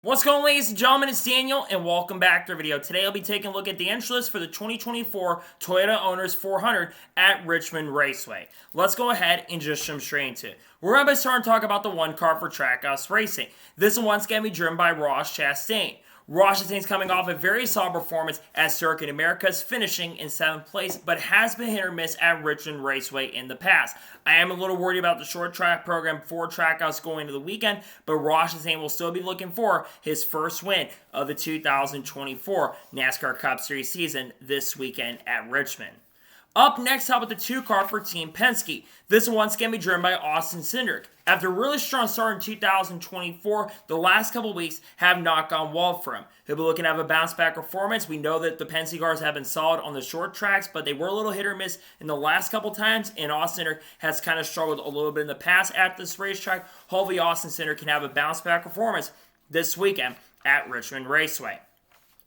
What's going on, ladies and gentlemen? It's Daniel, and welcome back to our video. Today, I'll be taking a look at the entry list for the 2024 Toyota Owners 400 at Richmond Raceway. Let's go ahead and just jump straight into it. We're going to start and talk about the one car for Trackhouse Racing. This one's going to be driven by Ross Chastain. Ross Chastain's coming off a very solid performance at Circuit Americas, finishing in 7th place, but has been hit or miss at Richmond Raceway in the past. I am a little worried about the short track program for Trackhouse going into the weekend, but Ross Chastain will still be looking for his first win of the 2024 NASCAR Cup Series season this weekend at Richmond. Up next, how about the 2 car for Team Penske? This one's going to be driven by Austin Cindric. After a really strong start in 2024, the last couple weeks have not gone well for him. He'll be looking to have a bounce back performance. We know that the Penske cars have been solid on the short tracks, but they were a little hit or miss in the last couple times, and Austin Cindric has kind of struggled a little bit in the past at this racetrack. Hopefully, Austin Cindric can have a bounce back performance this weekend at Richmond Raceway.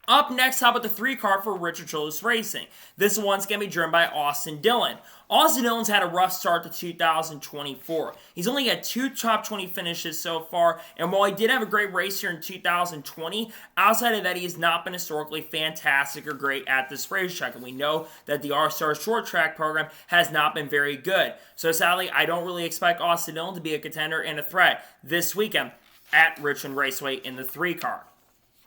Up next, how about the 3 car for Richard Childress Racing? This one's going to be driven by Austin Dillon. Austin Dillon's had a rough start to 2024. He's only had 2 top 20 finishes so far, and while he did have a great race here in 2020, outside of that, he has not been historically fantastic or great at this racetrack, and we know that the R-Star short track program has not been very good. So sadly, I don't really expect Austin Dillon to be a contender and a threat this weekend at Richmond Raceway in the 3 car.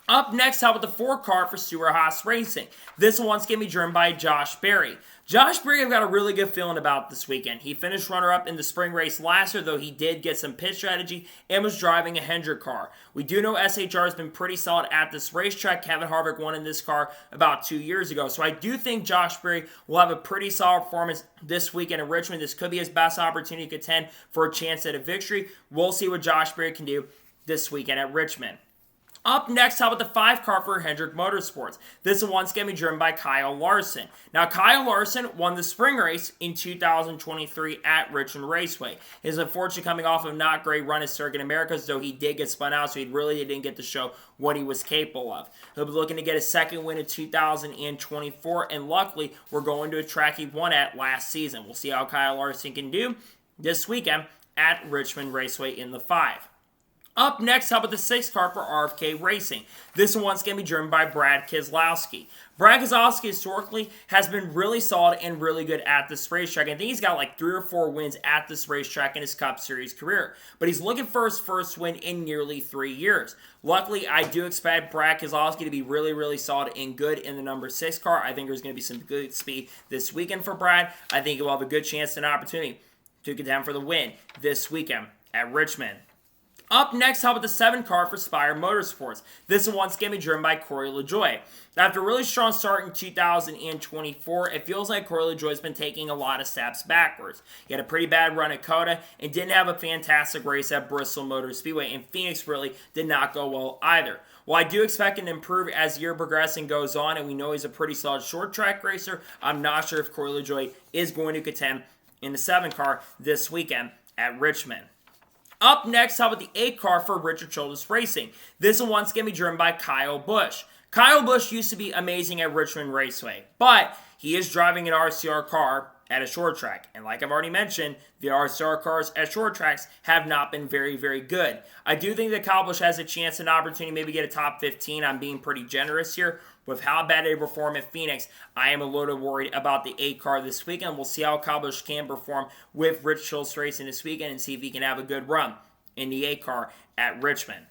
Up next, how about the 4 car for Stewart-Haas Racing? This one's going to be driven by Josh Berry. Josh Berry, I've got a really good feeling about this weekend. He finished runner-up in the spring race last year, though he did get some pit strategy and was driving a Hendrick car. We do know SHR has been pretty solid at this racetrack. Kevin Harvick won in this car about 2 years ago. So I do think Josh Berry will have a pretty solid performance this weekend in Richmond. This could be his best opportunity to contend for a chance at a victory. We'll see what Josh Berry can do this weekend at Richmond. Up next, how about the 5 car for Hendrick Motorsports? This one's going to be driven by Kyle Larson. Now, Kyle Larson won the spring race in 2023 at Richmond Raceway. He's unfortunately coming off of a not great run at Circuit Americas, though he did get spun out, so he really didn't get to show what he was capable of. He'll be looking to get a second win in 2024, and luckily, we're going to a track he won at last season. We'll see how Kyle Larson can do this weekend at Richmond Raceway in the 5. Up next, how about the 6 car for RFK Racing? This one's going to be driven by Brad Keselowski. Brad Keselowski historically has been really solid and really good at this racetrack. I think he's got like 3 or 4 wins at this racetrack in his Cup Series career. But he's looking for his first win in nearly 3 years. Luckily, I do expect Brad Keselowski to be really, really solid and good in the number 6 car. I think there's going to be some good speed this weekend for Brad. I think he'll have a good chance and opportunity to contend for the win this weekend at Richmond. Up next, how about the 7 car for Spire Motorsports? This one's going to be driven by Corey LaJoie. After a really strong start in 2024, it feels like Corey LaJoie has been taking a lot of steps backwards. He had a pretty bad run at COTA and didn't have a fantastic race at Bristol Motor Speedway, and Phoenix really did not go well either. While I do expect him to improve as the year progresses and goes on, and we know he's a pretty solid short track racer, I'm not sure if Corey LaJoie is going to contend in the 7 car this weekend at Richmond. Up next, how about the 8 car for Richard Childress Racing? This one's going to be driven by Kyle Busch. Kyle Busch used to be amazing at Richmond Raceway, but he is driving an RCR car at a short track. And like I've already mentioned, the RCR cars at short tracks have not been very, very good. I do think that Kyle Busch has a chance and opportunity to maybe get a top 15. I'm being pretty generous here. With how bad they perform at Phoenix, I am a little worried about the 8 car this weekend. We'll see how Kyle Busch can perform with Rich Childress Racing this weekend and see if he can have a good run in the 8 car at Richmond.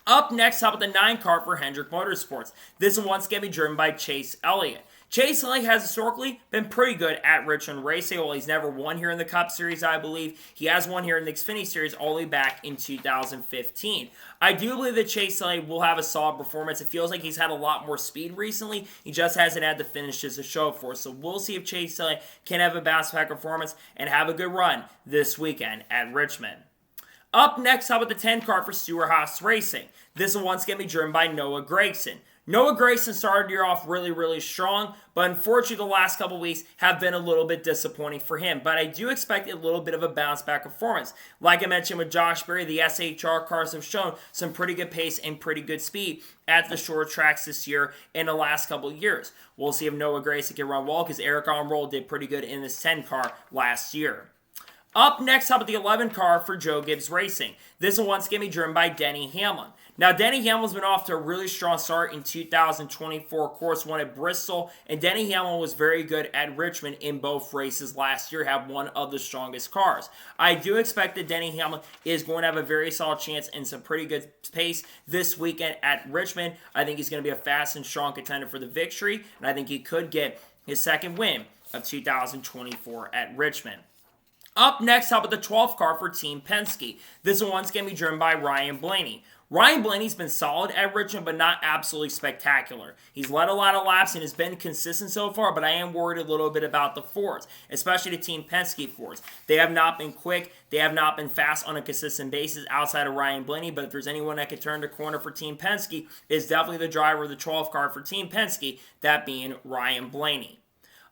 Up next, how about the 9 car for Hendrick Motorsports? This one's going to be driven by Chase Elliott. Chase Elliott has historically been pretty good at Richmond Racing. Well, he's never won here in the Cup Series, I believe. He has won here in the Xfinity Series all the way back in 2015. I do believe that Chase Elliott will have a solid performance. It feels like he's had a lot more speed recently. He just hasn't had the finishes to show for. So we'll see if Chase Elliott can have a bounce back performance and have a good run this weekend at Richmond. Up next, how about the 10 car for Stewart-Haas Racing? This one's going to be driven by Noah Gragson. Noah Gragson started the year off really, really strong, but unfortunately the last couple weeks have been a little bit disappointing for him. But I do expect a little bit of a bounce-back performance. Like I mentioned with Josh Berry, the SHR cars have shown some pretty good pace and pretty good speed at the short tracks this year in the last couple of years. We'll see if Noah Gragson can run well, because Eric Almirola did pretty good in this 10 car last year. Up next, how about the 11 car for Joe Gibbs Racing? This will once again be driven by Denny Hamlin. Now, Denny Hamlin's been off to a really strong start in 2024. Of course, won at Bristol, and Denny Hamlin was very good at Richmond in both races last year, have one of the strongest cars. I do expect that Denny Hamlin is going to have a very solid chance and some pretty good pace this weekend at Richmond. I think he's going to be a fast and strong contender for the victory, and I think he could get his second win of 2024 at Richmond. Up next, how about the 12th car for Team Penske? This one's going to be driven by Ryan Blaney. Ryan Blaney's been solid at Richmond, but not absolutely spectacular. He's led a lot of laps and has been consistent so far, but I am worried a little bit about the Fords, especially the Team Penske Fords. They have not been quick. They have not been fast on a consistent basis outside of Ryan Blaney, but if there's anyone that could turn the corner for Team Penske, it's definitely the driver of the 12th car for Team Penske, that being Ryan Blaney.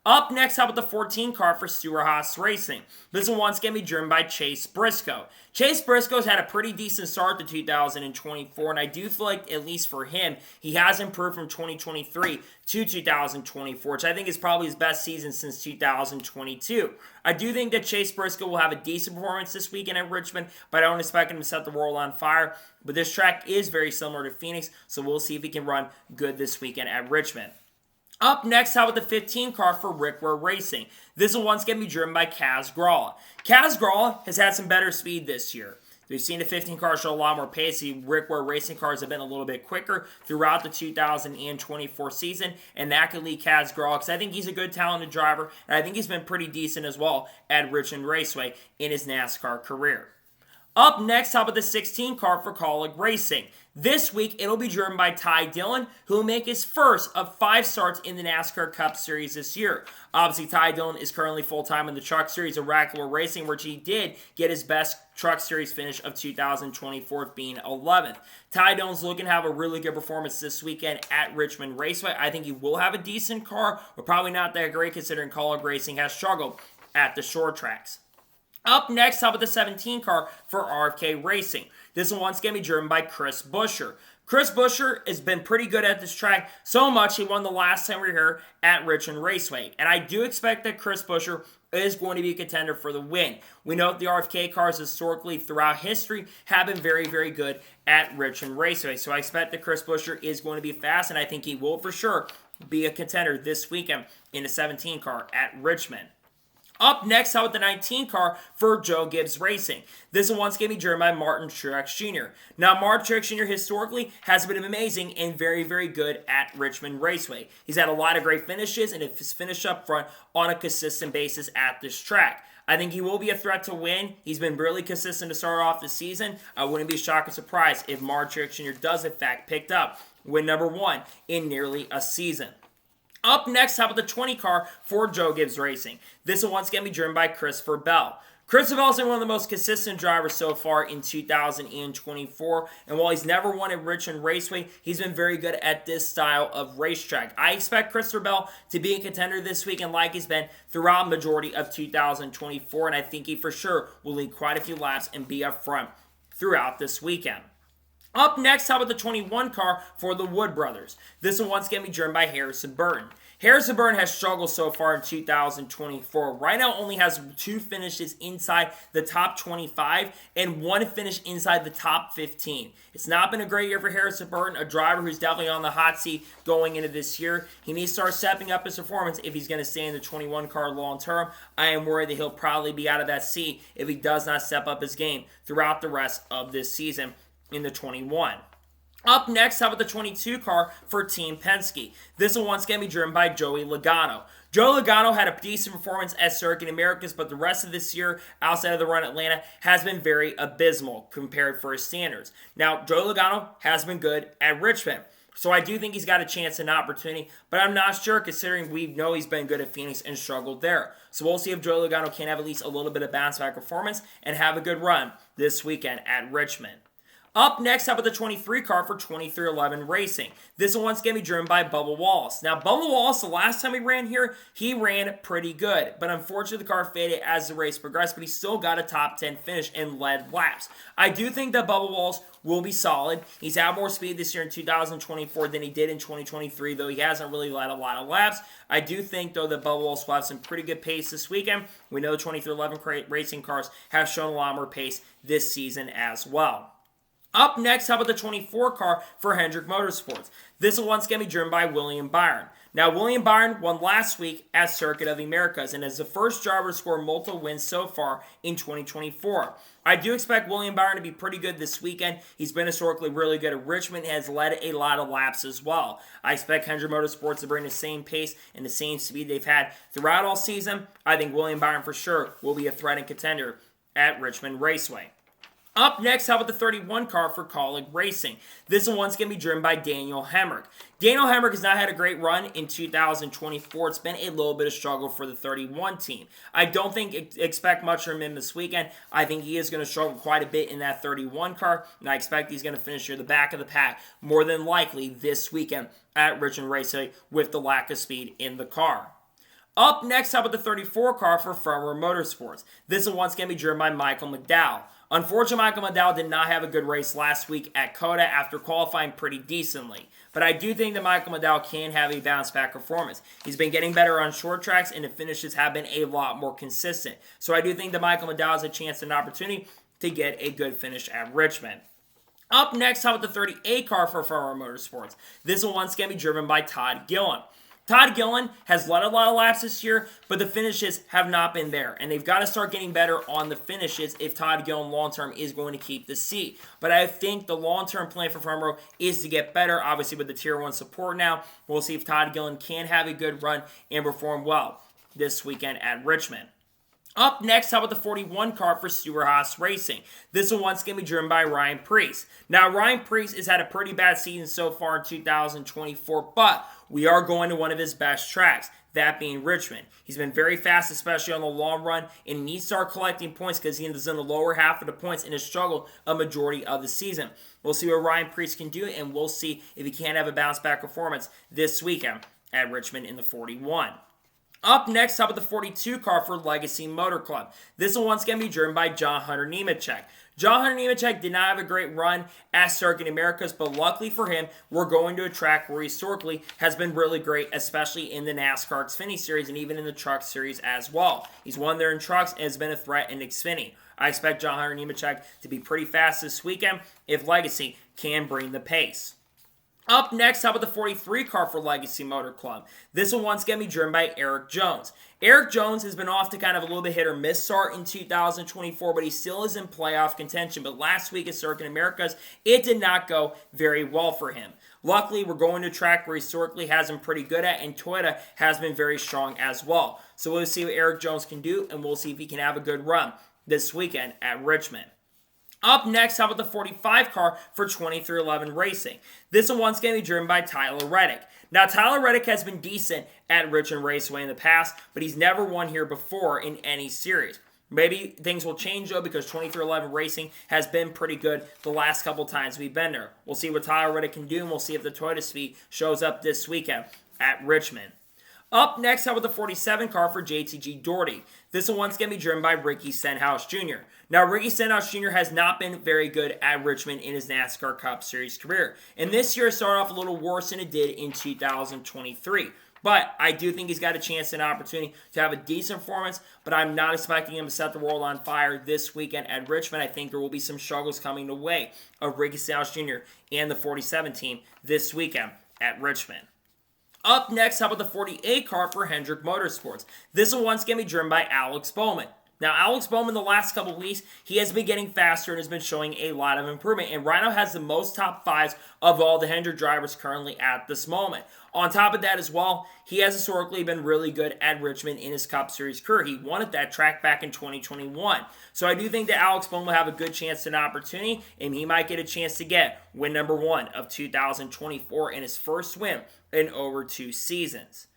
Up next, how about the 14 car for Stewart-Haas Racing? This one once going to be driven by Chase Briscoe. Chase Briscoe's had a pretty decent start to 2024, and I do feel like, at least for him, he has improved from 2023 to 2024, which I think is probably his best season since 2022. I do think that Chase Briscoe will have a decent performance this weekend at Richmond, but I don't expect him to set the world on fire. But this track is very similar to Phoenix, so we'll see if he can run good this weekend at Richmond. Up next, how about the 15 car for Rick Ware Racing? This will once again be driven by Kaz Grala. Kaz Grala has had some better speed this year. We've seen the 15 car show a lot more pace. The Rick Ware Racing cars have been a little bit quicker throughout the 2024 season, and that could lead Kaz Grala, because I think he's a good, talented driver, and I think he's been pretty decent as well at Richmond Raceway in his NASCAR career. Up next, how about the 16 car for Kaulig Racing? This week, it'll be driven by Ty Dillon, who will make his first of 5 starts in the NASCAR Cup Series this year. Obviously, Ty Dillon is currently full-time in the Truck Series of Rackler Racing, which he did get his best Truck Series finish of 2024, being 11th. Ty Dillon's looking to have a really good performance this weekend at Richmond Raceway. I think he will have a decent car, but probably not that great considering Kaulig Racing has struggled at the short tracks. Up next, how about the 17 car for RFK Racing? This one once going to be driven by Chris Buescher. Chris Buescher has been pretty good at this track, so much he won the last time we were here at Richmond Raceway. And I do expect that Chris Buescher is going to be a contender for the win. We know that the RFK cars historically throughout history have been very, very good at Richmond Raceway. So I expect that Chris Buescher is going to be fast, and I think he will for sure be a contender this weekend in the 17 car at Richmond. Up next, how about the 19 car for Joe Gibbs Racing? This one once going to be driven by Martin Truex Jr. Now, Martin Truex Jr. historically has been amazing and very, very good at Richmond Raceway. He's had a lot of great finishes and has finished up front on a consistent basis at this track. I think he will be a threat to win. He's been really consistent to start off the season. I wouldn't be shocked or surprised if Martin Truex Jr. does, in fact, pick up win number 1 in nearly a season. Up next, how about the 20 car for Joe Gibbs Racing? This will once again be driven by Christopher Bell. Christopher Bell has been one of the most consistent drivers so far in 2024, and while he's never won at Richmond Raceway, he's been very good at this style of racetrack. I expect Christopher Bell to be a contender this weekend like he's been throughout the majority of 2024, and I think he for sure will lead quite a few laps and be up front throughout this weekend. Up next, how about the 21 car for the Wood Brothers? This one once again be driven by Harrison Burton. Harrison Burton has struggled so far in 2024. Right now only has 2 finishes inside the top 25 and 1 finish inside the top 15. It's not been a great year for Harrison Burton, a driver who's definitely on the hot seat going into this year. He needs to start stepping up his performance if he's going to stay in the 21 car long term. I am worried that he'll probably be out of that seat if he does not step up his game throughout the rest of this season in the 21. Up next, how about the 22 car for Team Penske? This one once again be driven by Joey Logano. Joey Logano had a decent performance at Circuit Americas, but the rest of this year, outside of the run at Atlanta, has been very abysmal compared for his standards. Now, Joey Logano has been good at Richmond, so I do think he's got a chance and opportunity, but I'm not sure considering we know he's been good at Phoenix and struggled there. So we'll see if Joey Logano can have at least a little bit of bounce back performance and have a good run this weekend at Richmond. Up next, how about the 23 car for 23XI Racing? This one's going to be driven by Bubba Wallace. Now, Bubba Wallace, the last time he ran here, he ran pretty good. But unfortunately, the car faded as the race progressed, but he still got a top 10 finish and led laps. I do think that Bubba Wallace will be solid. He's had more speed this year in 2024 than he did in 2023, though he hasn't really led a lot of laps. I do think, though, that Bubba Wallace will have some pretty good pace this weekend. We know the 23XI racing cars have shown a lot more pace this season as well. Up next, how about the 24 car for Hendrick Motorsports? This one's going to be driven by William Byron. Now, William Byron won last week at Circuit of the Americas and is the first driver to score multiple wins so far in 2024. I do expect William Byron to be pretty good this weekend. He's been historically really good at Richmond and has led a lot of laps as well. I expect Hendrick Motorsports to bring the same pace and the same speed they've had throughout all season. I think William Byron for sure will be a threat and contender at Richmond Raceway. Up next, how about the 31 car for Kaulig Racing? This one's going to be driven by Daniel Hemric. Daniel Hemric has not had a great run in 2024. It's been a little bit of struggle for the 31 team. I don't expect much from him this weekend. I think he is going to struggle quite a bit in that 31 car, and I expect he's going to finish near the back of the pack more than likely this weekend at Richmond Raceway with the lack of speed in the car. Up next, how about the 34 car for Farmer Motorsports? This one's going to be driven by Michael McDowell. Unfortunately, Michael McDowell did not have a good race last week at COTA after qualifying pretty decently. But I do think that Michael McDowell can have a bounce-back performance. He's been getting better on short tracks, and the finishes have been a lot more consistent. So I do think that Michael McDowell has a chance and an opportunity to get a good finish at Richmond. Up next, how about the 38 car for Farmer Motorsports? This one's going to be driven by Todd Gillen. Todd Gillen has led a lot of laps this year, but the finishes have not been there. And they've got to start getting better on the finishes if Todd Gillen long-term is going to keep the seat. But I think the long-term plan for Farmer is to get better, obviously with the Tier 1 support now. We'll see if Todd Gillen can have a good run and perform well this weekend at Richmond. Up next, how about the 41 car for Stewart-Haas Racing? This one's going to be driven by Ryan Preece. Now, Ryan Preece has had a pretty bad season so far in 2024, but we are going to one of his best tracks, that being Richmond. He's been very fast, especially on the long run, and needs to start collecting points because he is in the lower half of the points and has struggled a majority of the season. We'll see what Ryan Preece can do, and we'll see if he can have a bounce-back performance this weekend at Richmond in the 41. Up next, how about the 42 car for Legacy Motor Club? This one's going to be driven by John Hunter Nemechek. John Hunter Nemechek did not have a great run at Circuit Americas, but luckily for him, we're going to a track where historically has been really great, especially in the NASCAR Xfinity Series and even in the Truck Series as well. He's won there in trucks and has been a threat in Xfinity. I expect John Hunter Nemechek to be pretty fast this weekend if Legacy can bring the pace. Up next, how about the 43 car for Legacy Motor Club? This one's going to be driven by Eric Jones. Eric Jones has been off to kind of a little bit hit or miss start in 2024, but he still is in playoff contention. But last week at Circuit Americas, it did not go very well for him. Luckily, we're going to a track where historically has been pretty good at, and Toyota has been very strong as well. So we'll see what Eric Jones can do, and we'll see if he can have a good run this weekend at Richmond. Up next, how about the 45 car for 23XI Racing? This one's going to be driven by Tyler Reddick. Now, Tyler Reddick has been decent at Richmond Raceway in the past, but he's never won here before in any series. Maybe things will change, though, because 23XI Racing has been pretty good the last couple times we've been there. We'll see what Tyler Reddick can do, and we'll see if the Toyota speed shows up this weekend at Richmond. Up next, how about the 47 car for JTG Daugherty? This one's going to be driven by Ricky Stenhouse Jr. Now, Ricky Stenhouse Jr. has not been very good at Richmond in his NASCAR Cup Series career. And this year started off a little worse than it did in 2023. But I do think he's got a chance and an opportunity to have a decent performance, but I'm not expecting him to set the world on fire this weekend at Richmond. I think there will be some struggles coming the way of Ricky Stenhouse Jr. and the 47 team this weekend at Richmond. Up next, how about the 48 car for Hendrick Motorsports? This one's going to be driven by Alex Bowman. Now, Alex Bowman, the last couple weeks, he has been getting faster and has been showing a lot of improvement. And Rhino has the most top fives of all the Hendrick drivers currently at this moment. On top of that as well, he has historically been really good at Richmond in his Cup Series career. He won at that track back in 2021. So I do think that Alex Bowman will have a good chance and opportunity, and he might get a chance to get win number 1 of 2024 in his first win in over 2 seasons.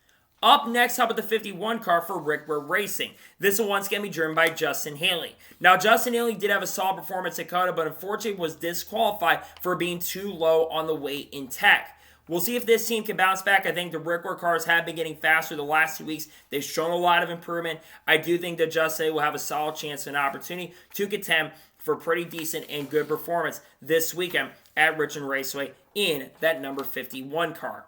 Up next, how about the 51 car for Rick Ware Racing? This one's going to be driven by Justin Haley. Now, Justin Haley did have a solid performance at COTA, but unfortunately was disqualified for being too low on the weight in tech. We'll see if this team can bounce back. I think the Rick Ware cars have been getting faster the last 2 weeks. They've shown a lot of improvement. I do think that Justin will have a solid chance and opportunity to contend for pretty decent and good performance this weekend at Richmond Raceway in that number 51 car.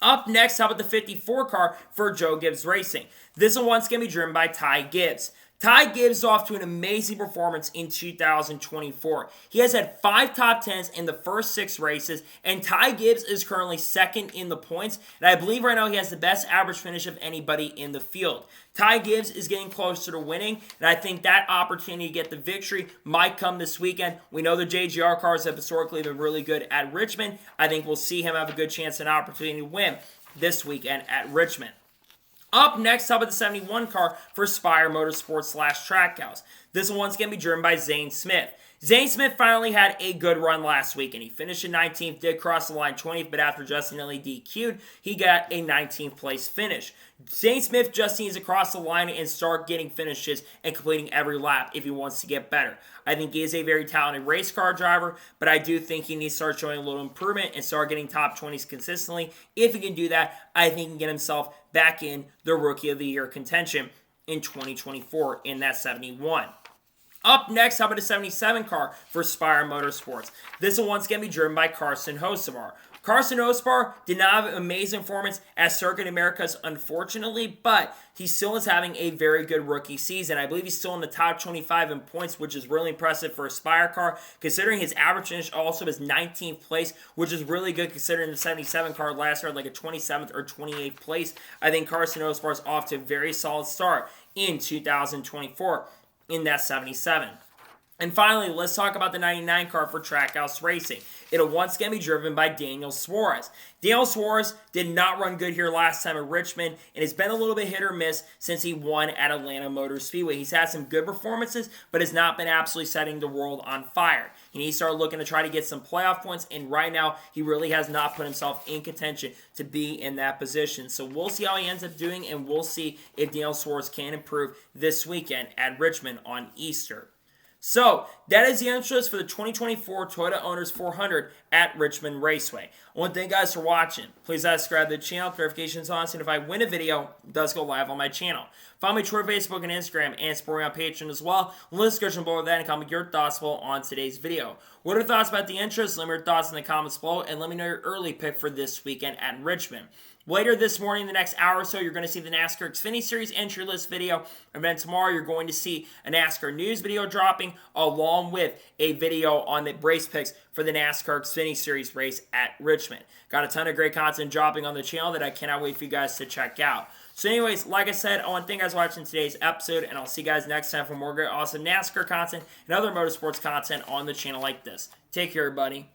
Up next, how about the 54 car for Joe Gibbs Racing? This one's going to be driven by Ty Gibbs. Ty Gibbs is off to an amazing performance in 2024. He has had 5 top 10s in the first 6 races, and Ty Gibbs is currently second in the points, and I believe right now he has the best average finish of anybody in the field. Ty Gibbs is getting closer to winning, and I think that opportunity to get the victory might come this weekend. We know the JGR cars have historically been really good at Richmond. I think we'll see him have a good chance and opportunity to win this weekend at Richmond. Up next, how about the 71 car for Spire Motorsports / Trackhouse? This one's going to be driven by Zane Smith. Zane Smith finally had a good run last week, and he finished in 19th, did cross the line 20th, but after Justin Haley DQ'd, he got a 19th place finish. Zane Smith just needs to cross the line and start getting finishes and completing every lap if he wants to get better. I think he is a very talented race car driver, but I do think he needs to start showing a little improvement and start getting top 20s consistently. If he can do that, I think he can get himself back in the Rookie of the Year contention in 2024 in that 71. Up next, how about a 77 car for Spire Motorsports? This one's going to be driven by Carson Hocevar. Carson Hocevar did not have an amazing performance at Circuit Americas, unfortunately, but he still is having a very good rookie season. I believe he's still in the top 25 in points, which is really impressive for a Spire car, considering his average finish also is 19th place, which is really good considering the 77 car last year had like a 27th or 28th place. I think Carson Hocevar is off to a very solid start in 2024 in that 77. And finally, let's talk about the 99 car for Trackhouse Racing. It'll once again be driven by Daniel Suarez. Daniel Suarez did not run good here last time at Richmond, and it's been a little bit hit or miss since he won at Atlanta Motor Speedway. He's had some good performances, but has not been absolutely setting the world on fire. He needs to start looking to try to get some playoff points, and right now, he really has not put himself in contention to be in that position. So we'll see how he ends up doing, and we'll see if Daniel Suarez can improve this weekend at Richmond on Easter. So, that is the interest for the 2024 Toyota Owners 400 at Richmond Raceway. I want to thank you guys for watching. Please subscribe to the channel, notifications on, so if I win a video, it does go live on my channel. Follow me on Twitter, Facebook, and Instagram, and support me on Patreon as well. Link in the description below that, and comment your thoughts below on today's video. What are your thoughts about the interest? Let me know your thoughts in the comments below, and let me know your early pick for this weekend at Richmond. Later this morning, the next hour or so, you're going to see the NASCAR Xfinity Series entry list video. And then tomorrow, you're going to see a NASCAR news video dropping, along with a video on the race picks for the NASCAR Xfinity Series race at Richmond. Got a ton of great content dropping on the channel that I cannot wait for you guys to check out. So anyways, like I said, I want to thank you guys for watching today's episode, and I'll see you guys next time for more great, awesome NASCAR content and other motorsports content on the channel like this. Take care, everybody.